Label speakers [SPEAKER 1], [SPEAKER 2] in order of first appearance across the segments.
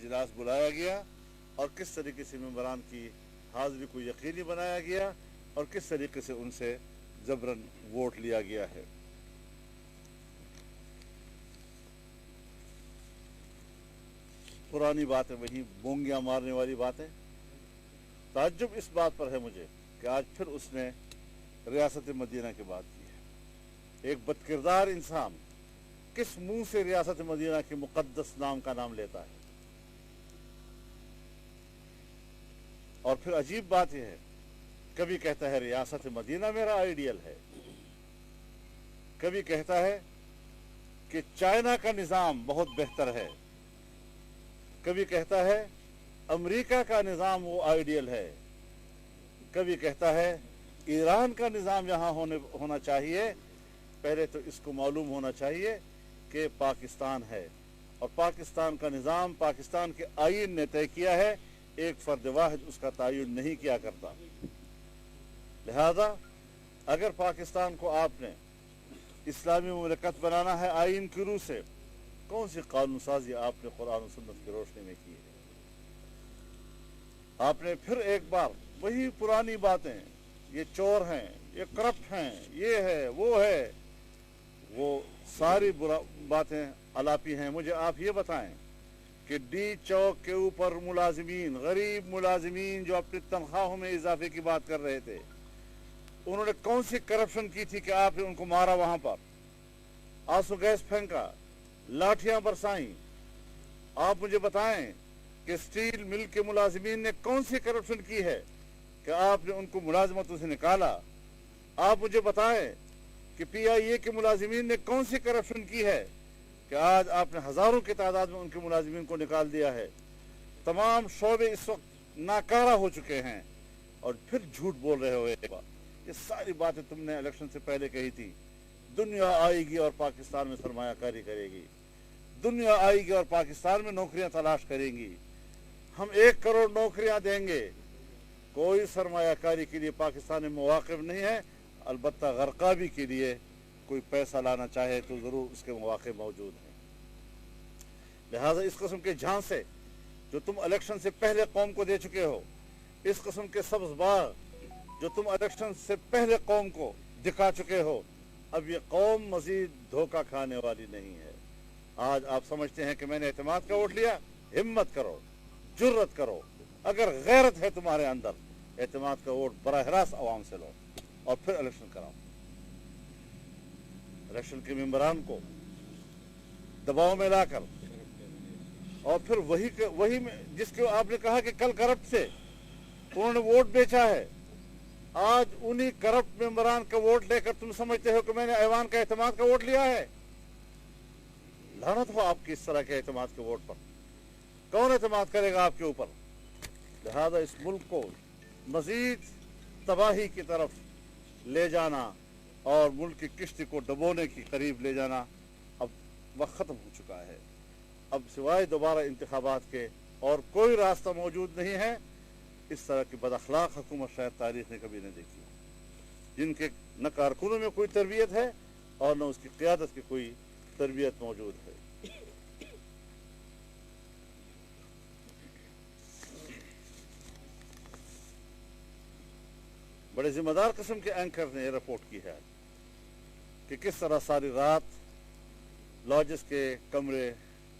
[SPEAKER 1] इजलास बुलाया गया और किस तरीके से मेंबरान की हाजिरी को यकीनी बनाया गया और किस तरीके से उनसे जबरन वोट लिया गया है। पुरानी बातें, वही बोंगियां मारने वाली बातें। ताज्जुब इस बात पर है मुझे कि आज फिर उसने रियासत मदीना की बात की है। एक बदकिरदार इंसान किस मुंह से रियासत मदीना के मुकद्दस नाम का नाम लेता है। और फिर अजीब बात यह है, कभी कहता है रियासत मदीना मेरा आइडियल है, कभी कहता है कि चाइना का निज़ाम बहुत बेहतर है, कभी कहता है अमेरिका का निज़ाम वो आइडियल है, कभी कहता है ईरान का निज़ाम यहाँ होना चाहिए। पहले तो इसको मालूम होना चाहिए कि पाकिस्तान है और पाकिस्तान का निज़ाम पाकिस्तान के आईन ने तय किया है, एक फर्द वाहिद उसका तयन नहीं किया करता। लिहाजा अगर पाकिस्तान को आपने इस्लामी मुमलकत बनाना है आईन की रूह से, कौन सी कानून साजी आपने कुरान और सुन्नत की रोशनी में की है? आपने फिर एक बार वही पुरानी बातें, ये चोर हैं, ये करप्ट हैं, ये है, वो सारी बातें अलापी हैं। मुझे आप ये बताएं कि डी चौक के ऊपर मुलाजिमीन, गरीब मुलाजिमीन जो अपनी तनख्वाहों में इजाफे की बात कर रहे थे, उन्होंने कौन सी करप्शन की थी कि आपने उनको मारा, वहां पर आंसू गैस फेंका, लाठियां बरसाई? आप मुझे बताएं कि स्टील मिल के मुलाजिमीन ने कौन सी करप्शन की है कि आपने उनको मुलाजमतों से निकाला? आप मुझे बताएं कि PIA के मुलाजिमीन ने कौन सी करप्शन की है कि आज आपने हजारों की तादाद में उनके मुलाजिमीन को निकाल दिया है। तमाम शोबे इस वक्त नाकारा हो चुके हैं और फिर झूठ बोल रहे हो। ये सारी बातें तुमने इलेक्शन से पहले कही थी। दुनिया आएगी और पाकिस्तान में सरमायाकारी करेगी, दुनिया आएगी और पाकिस्तान में नौकरियां तलाश करेंगी, हम 1 करोड़ नौकरियां देंगे। कोई सरमायाकारी के लिए पाकिस्तान में मौक़िफ़ नहीं है। अलबत्ता गरकाबी के लिए कोई पैसा लाना चाहे तो ज़रूर उसके मौक़े मौजूद हैं। लिहाजा इस किस्म के झांसे जो तुम इलेक्शन से पहले कौम को दे चुके हो, इस किस्म के सब्ज़ बाग जो तुम इलेक्शन से पहले कौम को दिखा चुके हो, अब ये कौम मज़ीद धोखा खाने वाली नहीं है। आज आप समझते हैं कि मैंने एतमाद का वोट लिया। हिम्मत करो, जुर्रत करो, अगर गैरत है तुम्हारे अंदर, एतमाद का वोट बराह रास्त अवाम से लो और फिर इलेक्शन कराओ। इलेक्शन के मेंबरान को दबाव में लाकर और फिर वही जिसके आपने कहा कि कल करप्ट थे, उन्होंने वोट बेचा है, आज उन्हीं करप्ट मेंबरान का वोट लेकर तुम समझते हो कि मैंने ऐवान का एतमाद का वोट लिया है। लानत हो आपकी इस तरह के एतमाद के वोट पर। कौन एतमाद करेगा आपके ऊपर? लिहाजा इस मुल्क को मजीद तबाही की तरफ ले जाना और मुल्क की किश्ती को डबोने की करीब ले जाना अब वक्त ख़त्म हो चुका है। अब सिवाय दोबारा इंतखाबात के और कोई रास्ता मौजूद नहीं है। इस तरह की बदअखलाक हुकूमत शायद तारीख ने कभी नहीं देखी, जिनके न कारकुनों में कोई तरबियत है और न उसकी क़ियादत की कोई तरबियत मौजूद है। बड़े जिम्मेदार किस्म के एंकर ने रिपोर्ट की है कि किस तरह सारी रात लॉजेस के कमरे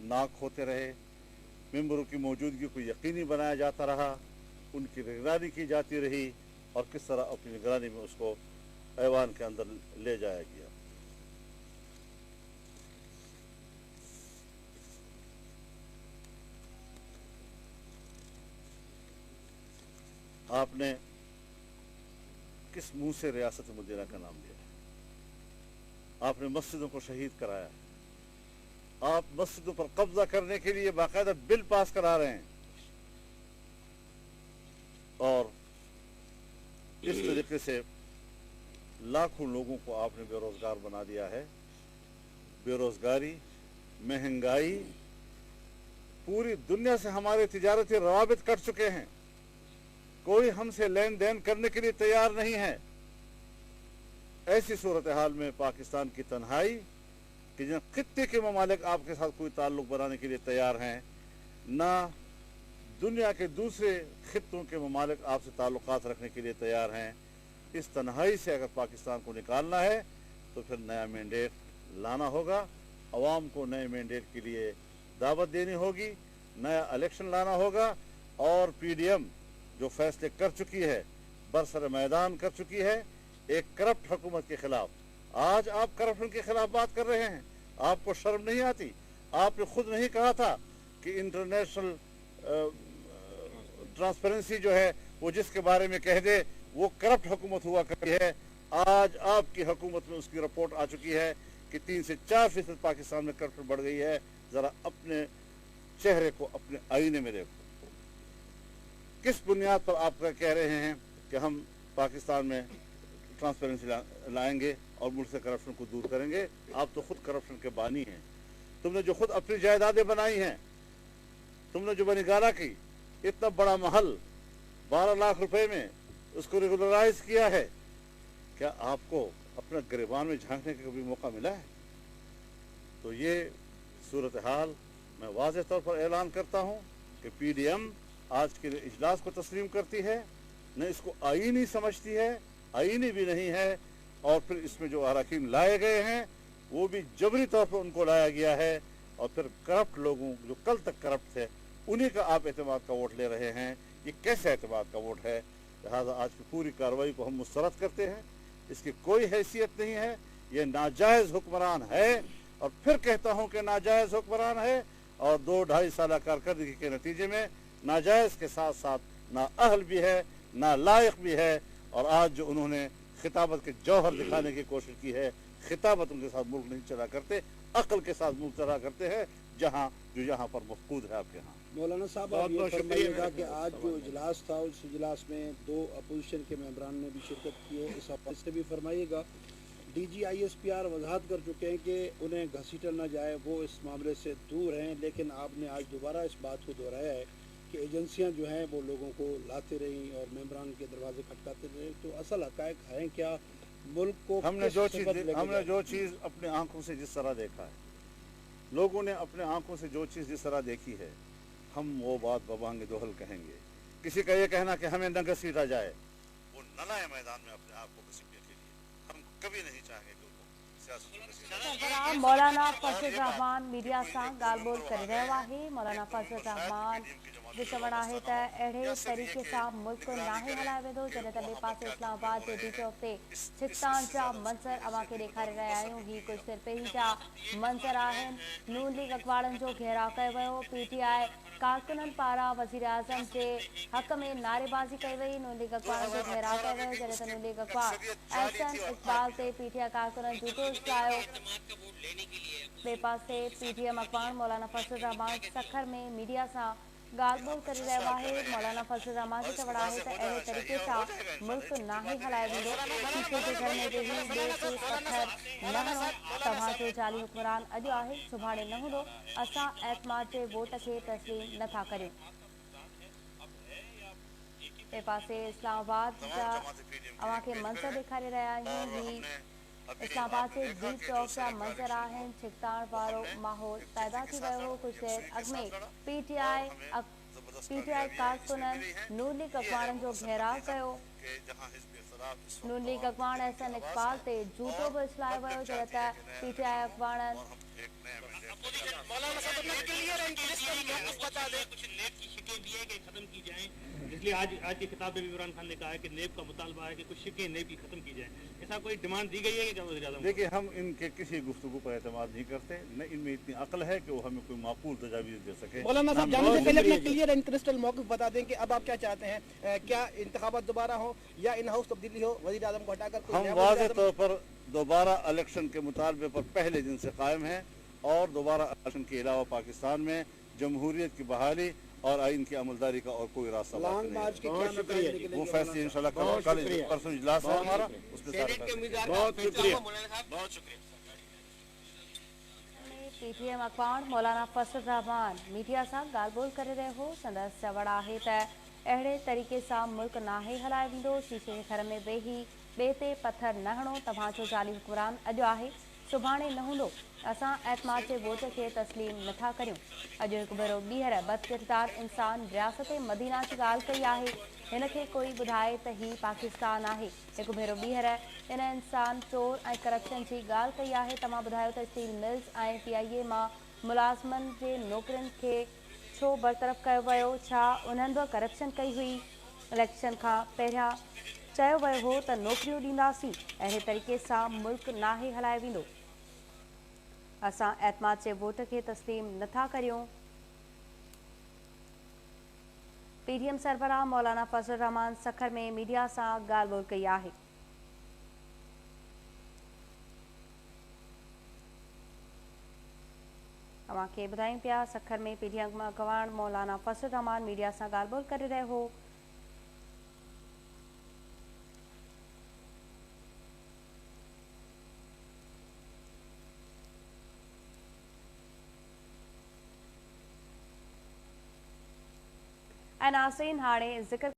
[SPEAKER 1] नाक होते रहे, मेंबरों की मौजूदगी को यकीनी बनाया जाता रहा, उनकी निगरानी की जाती रही और किस तरह अपनी निगरानी में उसको ऐवान के अंदर ले जाया गया। आपने किस मुंह से रियासत मदीना का नाम लिया? आपने मस्जिदों को शहीद कराया, आप मस्जिदों पर कब्जा करने के लिए बाकायदा बिल पास करा रहे हैं और इस तरीके से लाखों लोगों को आपने बेरोजगार बना दिया है। बेरोजगारी, महंगाई, पूरी दुनिया से हमारे तिजारती रवाबित कट चुके हैं। कोई हमसे लेन देन करने के लिए तैयार नहीं है। ऐसी सूरत हाल में पाकिस्तान की तन्हाई कि जिन खित्ते के ममालिक आपके साथ कोई ताल्लुक बनाने के लिए तैयार हैं, ना दुनिया के दूसरे खित्तों के ममालिक आपसे ताल्लुकात रखने के लिए तैयार हैं। इस तन्हाई से अगर पाकिस्तान को निकालना है तो फिर नया मैंडेट लाना होगा, अवाम को नए मैंडेट के लिए दावत देनी होगी, नया इलेक्शन लाना होगा। और PDM जो फैसले कर चुकी है, बरसर मैदान कर चुकी है एक करप्ट हुकूमत के खिलाफ। आज आप करप्शन के खिलाफ बात कर रहे हैं, आपको शर्म नहीं आती? आपने खुद नहीं कहा था कि इंटरनेशनल ट्रांसपेरेंसी जो है वो जिसके बारे में कह दे वो करप्ट हुकूमत हुआ करती है। आज आपकी हुकूमत में उसकी रिपोर्ट आ चुकी है कि 3 से 4% पाकिस्तान में करप्शन बढ़ गई है। जरा अपने चेहरे को अपने आईने में देखो। किस बुनियाद पर आप कह रहे हैं कि हम पाकिस्तान में ट्रांसपेरेंसी लाएंगे और मुल्क से करप्शन को दूर करेंगे? आप तो खुद करप्शन के बानी हैं। तुमने जो खुद अपनी जायदादें बनाई हैं, तुमने जो बनीगारा की इतना बड़ा महल 12 लाख रुपए में उसको रेगुलराइज किया है, क्या आपको अपना गिरबान में झांकने का कभी मौका मिला है? तो ये सूरत हाल मैं वाज़ेह तौर पर ऐलान करता हूँ कि PDM आज के इजलास को तस्लीम करती है, न इसको आईनी समझती है, आईनी भी नहीं है। और फिर इसमें जो अरकान लाए गए हैं वो भी जबरी तौर पर उनको लाया गया है। और फिर करप्ट लोगों जो कल तक करप्ट थे उन्हीं का आप एतमाद का वोट ले रहे हैं। ये कैसे एतमाद का वोट है? लिहाजा आज की पूरी कार्रवाई को हम मुस्तरद करते हैं, इसकी कोई हैसियत नहीं है, ये नाजायज़ हुक्मरान है। और फिर कहता हूँ कि नाजायज़ हुक्मरान है और 2-2.5 साल कारकर्दगी के नतीजे में नाजायज़ के साथ साथ ना अहल भी है ना लायक भी है। और आज जो उन्होंने खिताबत के जौहर दिखाने की कोशिश की है, खिताबत उनके साथ मुल्क नहीं चला करते, अक्ल के साथ मुल्क चला करते हैं, जो यहाँ पर मफकूद है आपके यहाँ।
[SPEAKER 2] मौलाना साहब आप ये फरमाइएगा कि आज जो इजलास था उस इजलास में 2 अपोजिशन के मेंबरान ने भी शिरकत की है, इस हवाले से भी फरमाइएगा। DG ISPR वजाहत कर चुके हैं कि उन्हें घसीटा न जाए, वो इस मामले से दूर हैं, लेकिन आपने आज दोबारा इस बात को दोहराया है कि एजेंसियां जो हैं वो लोगों को लाते रहीं और मेंबरान के दरवाजे खटकाते रहे। तो असल हक़ाइक़ हैं क्या? मुल्क को हमने जो
[SPEAKER 1] चीज़ अपने आंखों से जिस तरह देखा है, लोगों ने अपने आंखों से जो चीज़ जिस तरह देखी है, हम वो बात बबांगे दोहल कहेंगे। किसी का ये कहना कि हमें न घसीटा जाए, वो न लाए मैदान में अपने आप को घसीटने के लिए, हम कभी नहीं चाहेंगे कि उनको
[SPEAKER 3] सरबराह मौलाना फजल रहमान मीडिया सां ॻाल्हि ॿोल करे रहियो आहे। मौलाना फजल रहमान जो चवणु आहे त अहिड़े तरीक़े सां मुल्क नाहे हलायो वेंदो। जॾहिं त ॿिए पासे इस्लामाबाद जे डी चौक ते छिकतान जा मंज़र अव्हांखे ॾेखारे रहिया आहियूं। ही कुझु देरि पहिरीं जा मंज़र आहिनि। नून लीग अॻवाणनि जो घेराव कयो वियो। PTI कारकुननि पारां वज़ीर आज़म जे हक़ में नारेबाज़ी कई वई। नून लीग अॻवाणनि जो घेराव कयो वियो, जॾहिं त नून लीग अॻवान एहसन इक़बाल ते PTI कारकुननि जूतो उछलायो। ॿिए पासे PTM अॻवान मौलाना फजल रहमान सखर में मीडिया सां ॻाल्हि ॿोल करे रहियो आहे। मौलाना फजल रहमान जो चवणु आहे त अहिड़े तरीक़े सां मुल्क नाहे हलायो वेंदो। शीशे जे घर में वेही ॿिए ते पथर न हणो, तव्हांजो जाली हुक्मरान अॼु आहे, सुभाणे न हूंदो। असां एतमाद जे वोट खे तस्लीम नथा करियूं। ॿिए पासे इस्लामाबाद जा अव्हांखे मंज़र ॾेखारे रहिया आहियूं। ही इस्लामाबाद जे डी चौक जा मंज़र आहिनि। छिकताण वारो माहौल पैदा थी वियो हो। कुझु देरि अॻु में PTI कारकुननि नून लीग अॻवाणनि जो घेराव कयो। नून लीग अॻवान एहसन इक़बाल ते जूतो बि उछलायो वियो, जॾहिं त PTI अॻवाणनि
[SPEAKER 4] इसलिए आज की किताब में भी इमरान खान ने कहा है कि नेब का मुतालबा है कि कुछ शिकें नेब की खत्म की जाए। ऐसा कोई डिमांड दी गई है क्या वज़ीर आज़म?
[SPEAKER 1] देखिए, हम इनके किसी गुफ्तगू पर एतमाद नहीं करते, न इनमें इतनी अक्ल है कि वो हमें कोई माकूल तजावीज़ दे सके।
[SPEAKER 2] मौलाना साहब जाने से पहले अपना क्लियर एंड क्रिस्टल मौक़िफ़ बता दें कि अब आप क्या चाहते हैं? क्या इंतखाबात दोबारा हो या इन हाउस तब्दीली हो, वज़ीर आज़म को हटाकर?
[SPEAKER 1] हम वाज़ेह तौर पर दोबारा इलेक्शन के मुतालबे पर पहले दिन से कायम हैं और दोबारा इलेक्शन के अलावा पाकिस्तान में जमहूरियत की बहाली और आइन की अमलदारी का और कोई रास्ता बाकी नहीं है। वो फैसले इंशाल्लाह कल परसों इजलास है हमारा, उसमें सारे बहुत शुक्रिया।
[SPEAKER 3] PTM अॻवान मौलाना फजल रहमान मीडिया सां ॻाल्हि ॿोल करे रहियो हो। संदसि चवणु आहे त अहिड़े तरीक़े सां मुल्क नाहे हलायो वेंदो। शीशे जे घर में वेही ॿिए ते पथर न हणो, तव्हांजो जाली हुक्मरान अॼु आहे, सुभाणे न हूंदो। असां एतमाद जे वोट खे तस्लीम नथा करियूं। अॼु हिकु भेरो ॿीहर बदकिरदार इंसान रियासत मदीना जी ॻाल्हि कई आहे। हिन खे कोई ॿुधाए त ही पाकिस्तान आहे। हिकु भेरो ॿीहर इन इंसान चोर ऐं करप्शन जी ॻाल्हि कई आहे। तव्हां ॿुधायो त स्टील मिल्स ऐं PIA मां मुलाज़िमनि जे नौकरियुनि खे छो बरतरफ़ कयो वियो? छा उन्हनि बि करप्शन कई हुई? इलेक्शन खां पहिरियां चयो वियो हो त नौकरियूं ॾींदासीं। अहिड़े तरीक़े सां मुल्क नाहे हलायो वेंदो। असां एतमाद जे वोट खे तस्लीम नथा करियूं। PDM सरबराह मौलाना फज़लुर रहमान सखर में मीडिया सां ॻाल्हि ॿोल्हि कई आहे। तव्हांखे ॿुधायूं पिया सखर में PDM अॻवान मौलाना फज़लुर रहमान मीडिया सां ॻाल्हि ॿोल्हि करे रहियो हो। ऐं नाज़रीन हाणे ज़िक्र